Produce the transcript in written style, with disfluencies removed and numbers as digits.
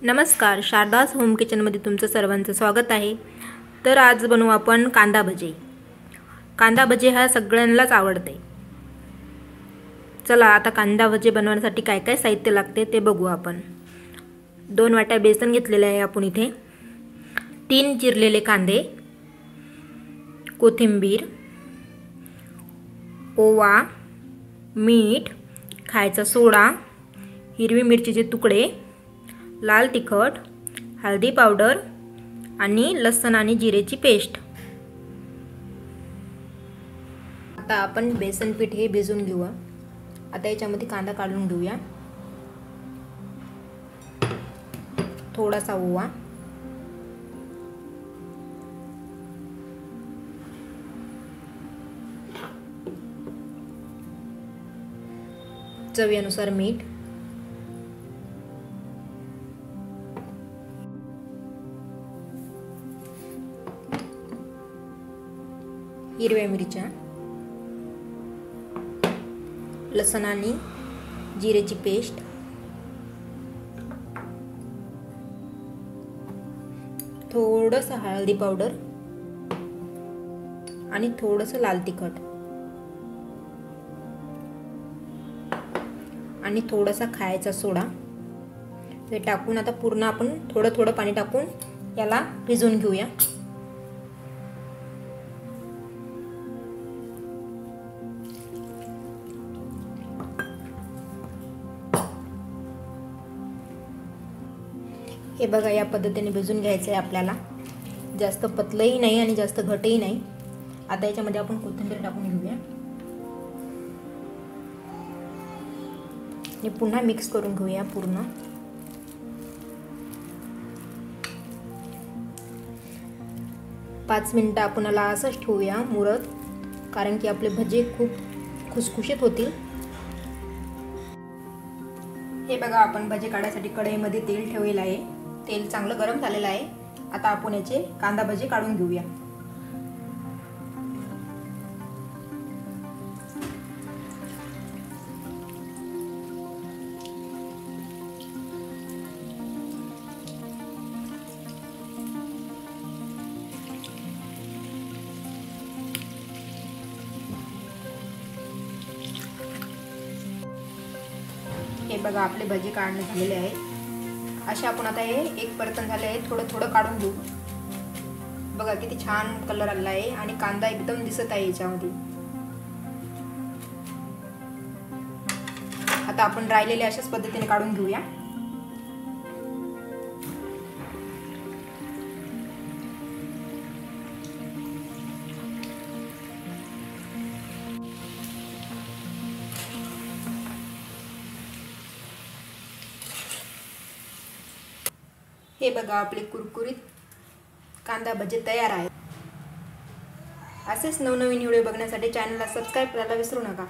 नमस्कार, शारदास होम किचनमध्ये तुमचं सर्वांचं स्वागत आहे। तर आज बनवू आपण कांदा भजी। कांदा भजी हा सगळ्यांनाच आवडते। चला आता कांदा भजी बनवण्यासाठी काय काय साहित्य लागते ते बघू आपण। 2 वाट्या बेसन घेतलेले आहे आपण इथे, 3 चिरलेले कांदे, कोथिंबीर, ओवा, मीठ, खायचा सोडा, हिरवी मिरचीचे तुकडे, लाल तिखट, हळदी पावडर आणि लसूण आणि जिरेची पेस्ट। आता आपण बेसन पीठ हे भिजवून घेऊ। आता याच्यामध्ये कांदा काढून घेऊया, थोडासा ओवा, चवीनुसार मीठ, हिरव्या मिरच्या, लसूण आणि जिरेची पेस्ट, थोडंसं हळदी पावडर आणि थोडंसं लाल तिखट आणि थोडासा खायचा सोडा हे टाकून आता पूर्ण आपण थोडं थोडं पाणी टाकून याला भिजवून घेऊया। हे बघा, या पद्धतीने भिजून घ्यायचं आहे आपल्याला। जास्त पतलंही नाही आणि जास्त घटही नाही। आता याच्यामध्ये आपण कोथिंबीर टाकून घेऊया आणि पुन्हा मिक्स करून घेऊया पूर्ण। पाच मिनिटं आपण याला असंच ठेवूया मुरत, कारण की आपले भजे खूप खुसखुशीत होतील। हे बघा, आपण भजे काढण्यासाठी कढईमध्ये तेल ठेवलेलं आहे। तेल चांगलं गरम झालेलं आहे। आता आपण याचे कांदा भजी काढून घेऊया। हे बघा, आपले भजी काढणे झालेले आहे। असे आपण आता हे एक परतन झाले आहे, थोडं थोडं काढून घेऊ। बघा किती छान कलर आला आहे आणि कांदा एकदम दिसत आहे याच्यामध्ये। आता आपण राहिलेले अशाच पद्धतीने काढून घेऊया। हे बघा, आपले कुरकुरीत कांदा भजी तयार आहेत। असेच नवनवीन व्हिडिओ बघण्यासाठी चॅनलला सबस्क्राइब करायला विसरू नका।